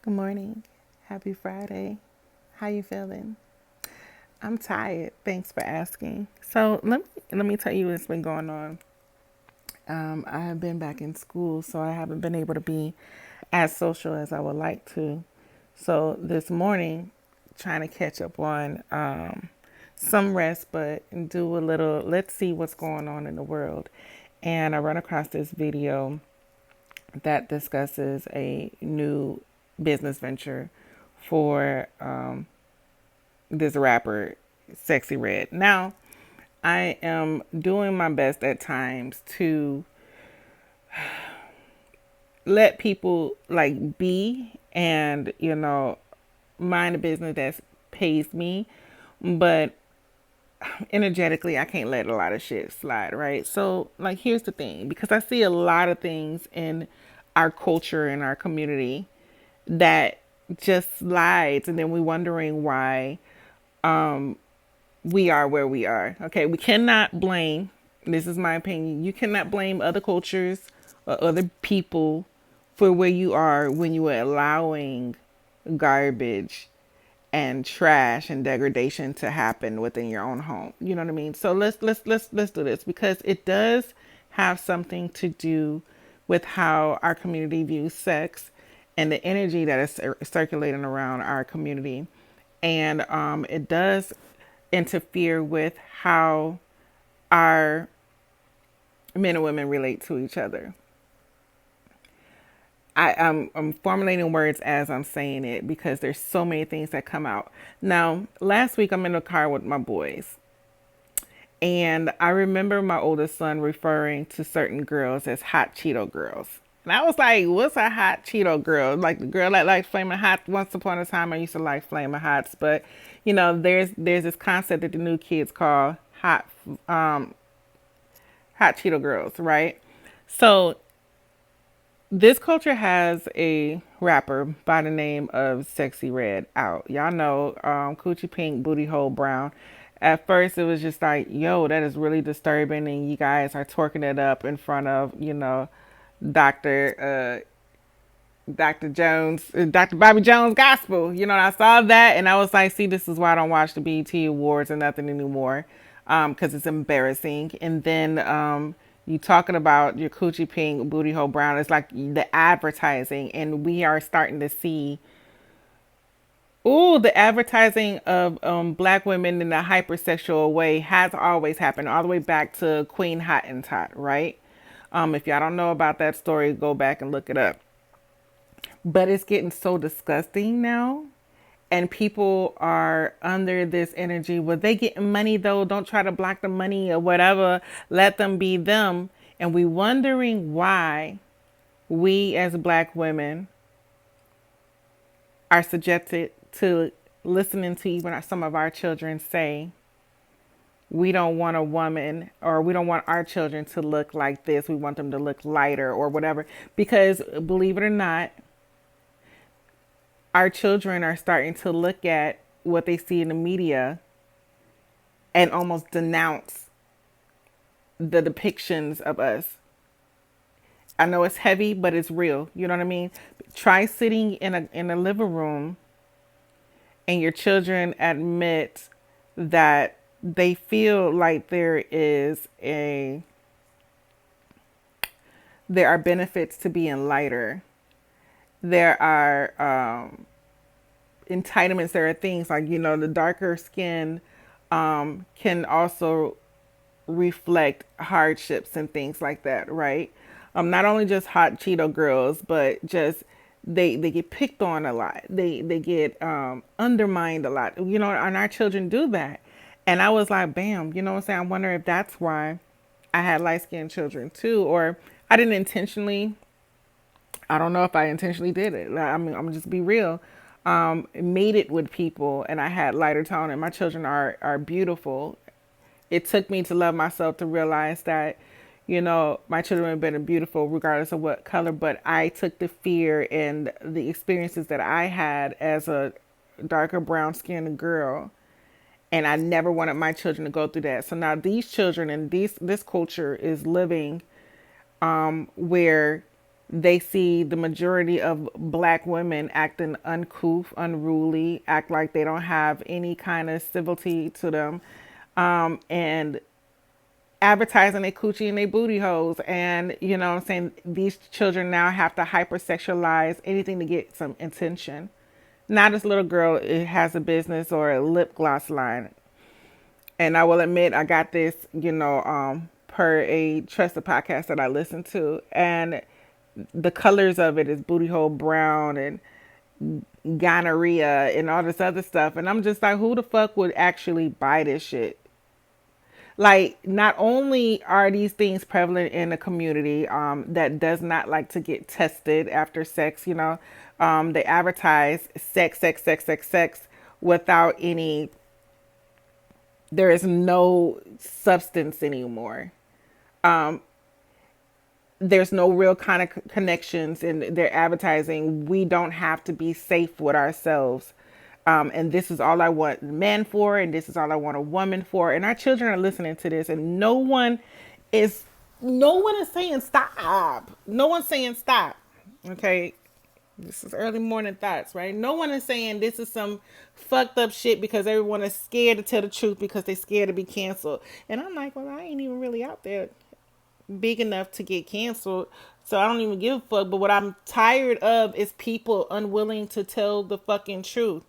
Good morning. Happy Friday. How you feeling? I'm tired. Thanks for asking. So let me tell you what's been going on. I have been back in school, so I haven't been able to be as social as I would like to. So this morning, trying to catch up on some rest, but do a little. Let's see what's going on in the world. And I run across this video that discusses a new business venture for this rapper, Sexyy Red. Now, I am doing my best at times to let people like be and, mind a business that pays me, but energetically, I can't let a lot of shit slide, right? So, like, here's the thing, because I see a lot of things in our culture and our community that just slides, and then we wondering why we are where we are. Okay, we cannot blame, this is my opinion, you cannot blame other cultures or other people for where you are when you are allowing garbage and trash and degradation to happen within your own home. You know what I mean? So let's do this, because it does have something to do with how our community views sex and the energy that is circulating around our community. And it does interfere with how our men and women relate to each other. I'm formulating words as I'm saying it because there's so many things that come out. Now, last week I'm in the car with my boys, and I remember my oldest son referring to certain girls as hot Cheeto girls. And I was like, what's a hot Cheeto girl? Like the girl that likes Flaming Hot. Once upon a time, I used to like Flaming Hots, but there's this concept that the new kids call hot Cheeto girls, right? So this culture has a rapper by the name of Sexyy Red out. Y'all know Coochie Pink, Booty Hole Brown. At first, it was just like, yo, that is really disturbing, and you guys are twerking it up in front of, Doctor Dr. Jones, Dr. Bobby Jones Gospel. I saw that, and I was like, see, this is why I don't watch the BET Awards or nothing anymore, because it's embarrassing. And then you talking about your Coochie Pink, Booty Hole Brown. It's like the advertising, and we are starting to see, ooh, the advertising of black women in a hypersexual way has always happened, all the way back to Queen Hottentot, right? If y'all don't know about that story, go back and look it up. But it's getting so disgusting now. And people are under this energy. Well, they getting money though. Don't try to block the money or whatever. Let them be them. And we wondering why we as black women are subjected to listening to even some of our children say, we don't want a woman, or we don't want our children to look like this. We want them to look lighter or whatever. Because believe it or not, our children are starting to look at what they see in the media and almost denounce the depictions of us. I know it's heavy, but it's real. You know what I mean? Try sitting in a living room and your children admit that they feel like there are benefits to being lighter. There are entitlements. There are things like, the darker skin can also reflect hardships and things like that, right? Not only just hot Cheeto girls, but just they get picked on a lot. They get undermined a lot. And our children do that. And I was like, bam, you know what I'm saying? I wonder if that's why I had light skinned children too, or I didn't intentionally. I don't know if I intentionally did it. I mean, I'm just be real. Made it with people, and I had lighter tone, and my children are beautiful. It took me to love myself to realize that, my children have been beautiful regardless of what color, but I took the fear and the experiences that I had as a darker brown skinned girl, and I never wanted my children to go through that. So now these children and this culture is living where They see the majority of black women acting uncouth, unruly, act like they don't have any kind of civility to them, and advertising their coochie and their booty holes. And, you know what I'm saying? These children now have to hypersexualize anything to get some attention. Now this little girl it has a business or a lip gloss line. And I will admit, I got this, per a trusted podcast that I listened to. And the colors of it is booty hole brown and gonorrhea and all this other stuff. And I'm just like, who the fuck would actually buy this shit? Like, not only are these things prevalent in a community that does not like to get tested after sex, they advertise sex, sex, sex, sex, sex without any, there is no substance anymore. There's no real kind of connections in their advertising. We don't have to be safe with ourselves. And this is all I want men for, and this is all I want a woman for. And our children are listening to this, and is, no one is saying stop. No one's saying stop. Okay. This is early morning thoughts, right? No one is saying this is some fucked up shit because everyone is scared to tell the truth because they're scared to be canceled. And I'm like, well, I ain't even really out there big enough to get canceled. So I don't even give a fuck. But what I'm tired of is people unwilling to tell the fucking truth.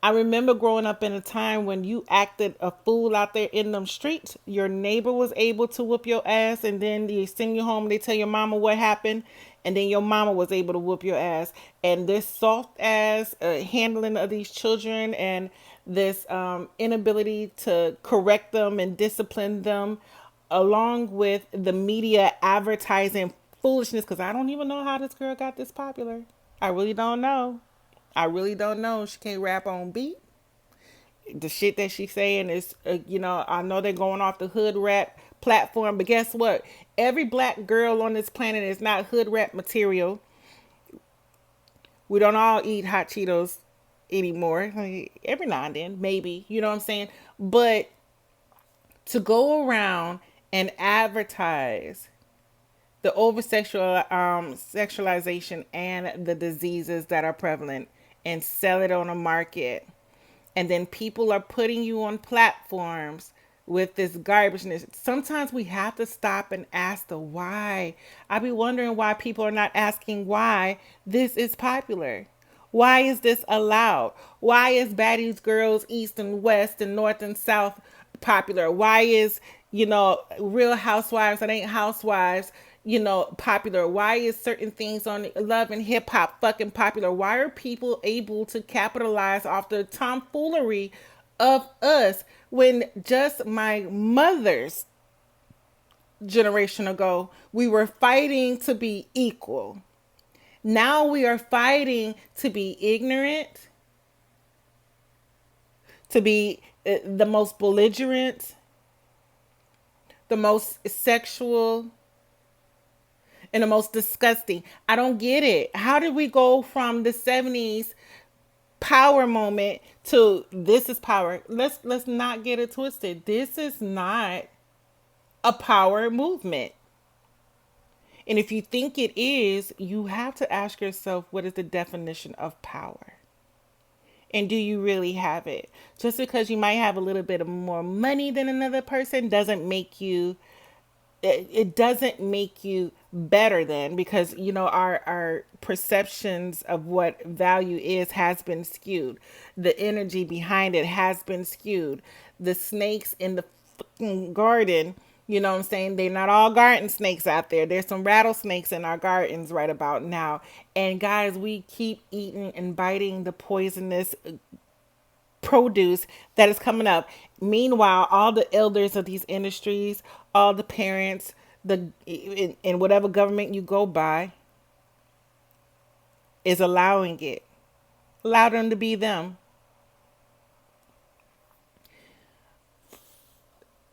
I remember growing up in a time when you acted a fool out there in them streets. Your neighbor was able to whoop your ass, and then they send you home. They tell your mama what happened, and then your mama was able to whoop your ass. And this soft ass handling of these children, and this inability to correct them and discipline them, along with the media advertising foolishness. Because I don't even know how this girl got this popular. I really don't know. I really don't know. She can't rap on beat. The shit that she's saying is, I know they're going off the hood rap platform, but guess what? Every black girl on this planet is not hood rap material. We don't all eat hot Cheetos anymore. Every now and then, maybe. You know what I'm saying? But to go around and advertise the over sexualization and the diseases that are prevalent and sell it on a market, and then people are putting you on platforms with this garbageness. Sometimes we have to stop and ask the why. I be wondering why people are not asking why this is popular. Why is this allowed? Why is baddies girls east and west and north and south popular? Why is, Real Housewives that ain't housewives, popular? Why is certain things on Love and Hip Hop fucking popular? Why are people able to capitalize off the tomfoolery of us when just my mother's generation ago, we were fighting to be equal? Now we are fighting to be ignorant, to be the most belligerent, the most sexual, and the most disgusting. I don't get it. How did we go from the 70s power moment to this is power? Let's not get it twisted. This is not a power movement. And if you think it is, you have to ask yourself, what is the definition of power? And do you really have it? Just because you might have a little bit of more money than another person doesn't make you, it doesn't make you better than, because our perceptions of what value is has been skewed. The energy behind it has been skewed. The snakes in the fucking garden, you know what I'm saying? They're not all garden snakes out there. There's some rattlesnakes in our gardens right about now. And guys, we keep eating and biting the poisonous produce that is coming up. Meanwhile, all the elders of these industries, all the parents, in whatever government you go by, is allowing it. Allow them to be them.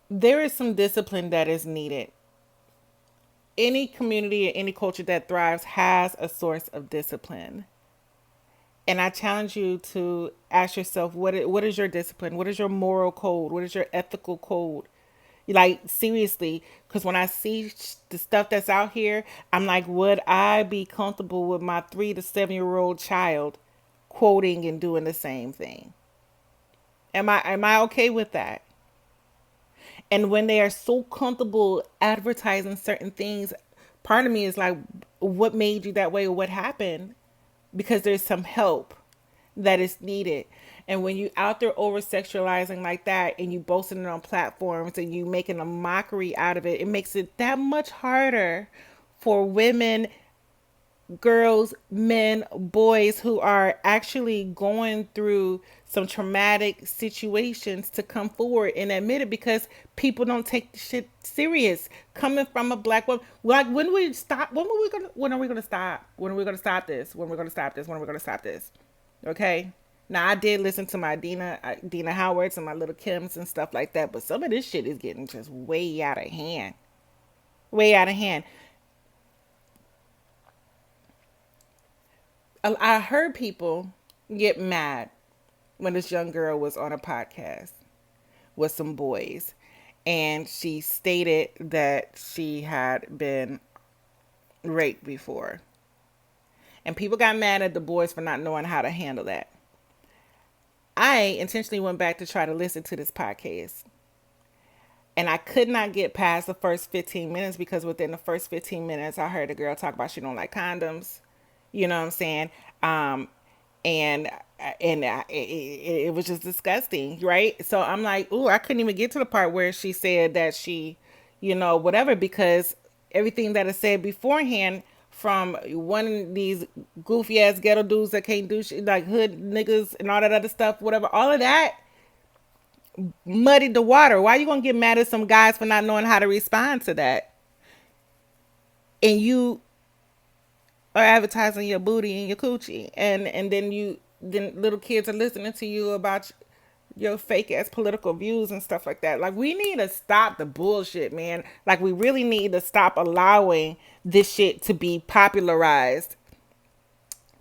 There is some discipline that is needed. Any community or any culture that thrives has a source of discipline. And I challenge you to ask yourself, what is your discipline? What is your moral code? What is your ethical code? Like, seriously, because when I see the stuff that's out here, I'm like, would I be comfortable with my 3 to 7 year old child quoting and doing the same thing? Am I okay with that? And when they are so comfortable advertising certain things, part of me is like, what made you that way or what happened? Because there's some help that is needed. And when you out there over sexualizing like that and you boasting it on platforms and you making a mockery out of it, it makes it that much harder for women, girls, men, boys who are actually going through some traumatic situations to come forward and admit it, because people don't take the shit serious. Coming from a black woman, like, when we stop? When are we gonna stop? When are we gonna stop this? When are we gonna stop this? When are we gonna stop this? Okay. Now, I did listen to my Dina Howards and my little Kims and stuff like that, but some of this shit is getting just way out of hand. Way out of hand. I heard people get mad when this young girl was on a podcast with some boys, and she stated that she had been raped before. And people got mad at the boys for not knowing how to handle that. I intentionally went back to try to listen to this podcast. And I could not get past the first 15 minutes, because within the first 15 minutes, I heard a girl talk about she don't like condoms. You know what I'm saying? Um, and it was just disgusting, right? So I'm like, ooh, I couldn't even get to the part where she said that she, whatever, because everything that I said beforehand from one of these goofy ass ghetto dudes that can't do shit, like hood niggas and all that other stuff, whatever, all of that muddied the water. Why are you gonna get mad at some guys for not knowing how to respond to that? And you are advertising your booty and your coochie, and then little kids are listening to you about your fake ass political views and stuff like that. Like, we need to stop the bullshit, man. Like, we really need to stop allowing this shit to be popularized,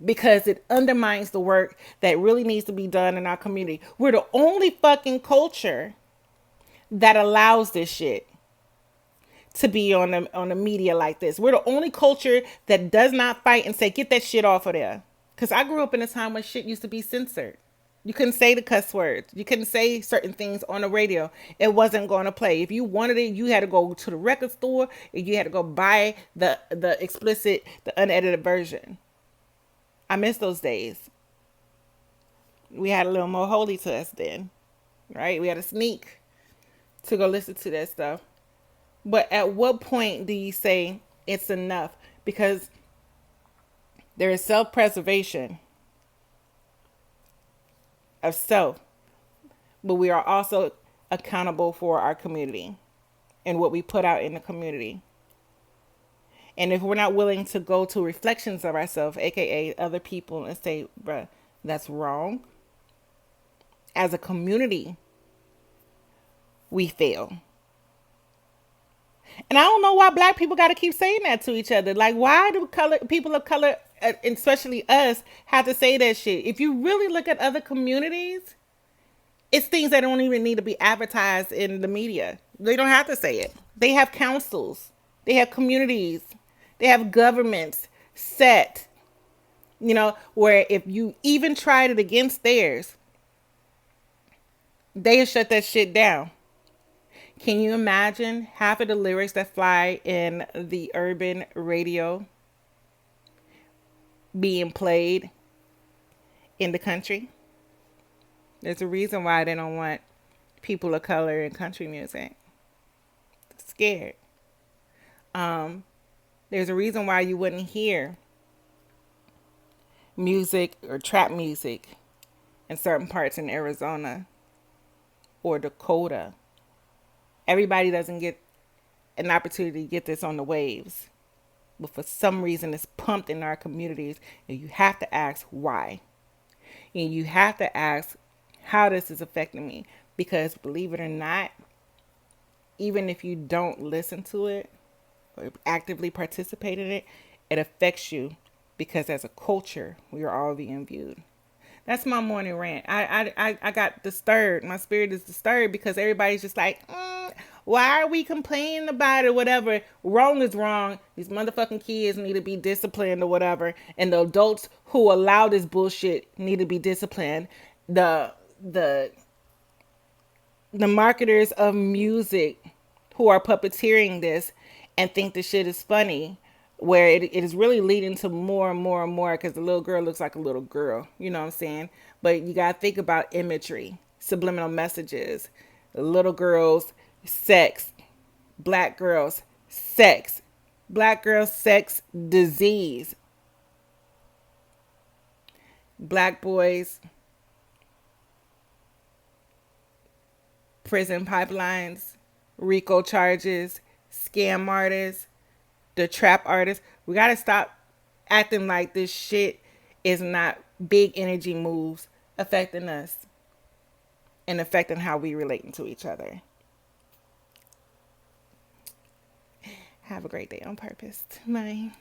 because it undermines the work that really needs to be done in our community. We're the only fucking culture that allows this shit to be on the media like this. We're the only culture that does not fight and say, get that shit off of there. Because I grew up in a time when shit used to be censored. You couldn't say the cuss words. You couldn't say certain things on the radio. It wasn't going to play. If you wanted it, you had to go to the record store and you had to go buy the explicit, the unedited version. I miss those days. We had a little more holy to us then, right? We had to sneak to go listen to that stuff. But at what point do you say it's enough? Because there is self-preservation of self, but we are also accountable for our community and what we put out in the community. And if we're not willing to go to reflections of ourselves, aka other people, and say, bruh, that's wrong, as a community, we fail. And I don't know why black people got to keep saying that to each other. Like, why do people of color, especially us, have to say that shit? If you really look at other communities, it's things that don't even need to be advertised in the media. They don't have to say it. They have councils. They have communities. They have governments set, where if you even tried it against theirs, they shut that shit down. Can you imagine half of the lyrics that fly in the urban radio being played in the country? There's a reason why they don't want people of color in country music. They're scared. There's a reason why you wouldn't hear music or trap music in certain parts in Arizona or Dakota. Everybody doesn't get an opportunity to get this on the waves. But for some reason, it's pumped in our communities. And you have to ask why. And you have to ask how this is affecting me. Because believe it or not, even if you don't listen to it or actively participate in it, it affects you. Because as a culture, we are all being viewed. That's my morning rant. I got disturbed. My spirit is disturbed because everybody's just like, Why are we complaining about it? Whatever. Wrong is wrong. These motherfucking kids need to be disciplined or whatever. And the adults who allow this bullshit need to be disciplined. The the the marketers of music who are puppeteering this and think the shit is funny, where it is really leading to more and more and more, because the little girl looks like a little girl, you know what I'm saying? But you gotta think about imagery, subliminal messages. Little girls, sex. Black girls, sex. Black girls, sex, disease. Black boys, prison pipelines, RICO charges, scam artists, the trap artists. We gotta stop acting like this shit is not big energy moves affecting us and affecting how we relate to each other. Have a great day on purpose. Bye.